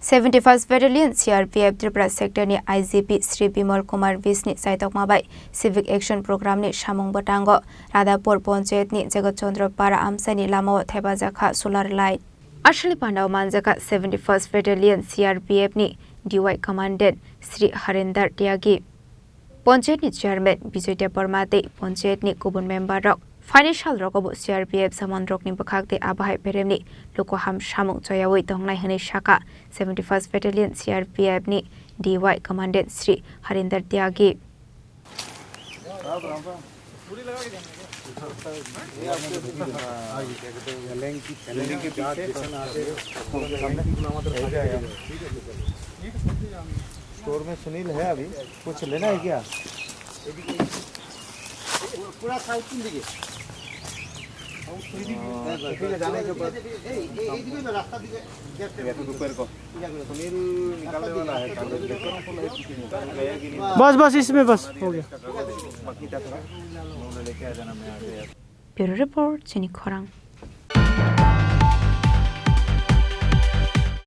71st Battalion CRPF Tripura Sector ni IGP Sri Bimal Kumar Vish ni saitok mabai Civic Action Program ni samung batango Radhapur Panchayat ni Jagat Chandra para Amchaini Lamao Thepakha Sular line Ashli Pandau Manjaka 71st Battalion CRPF ni DY Commandant Sri Harinder Tyagi Panchayat ni Chairman Bijay Parmate Panchayat ni Kubun Member Rok Financial Rokobo CRPF Samon Rok ni Bakakte Abahai Peremni Lokoham Shamung Choyawi Tonglai Hani Shaka 71st Battalion CRPF ni DY Commandant Sri Harinder Tyagi store में सुनील है अभी कुछ लेना है क्या पूरा south दिखे जाने के बाद रास्ता सुनील निकालने वाला है बस इसमें बस हो गया Bureau Report Chini Khorang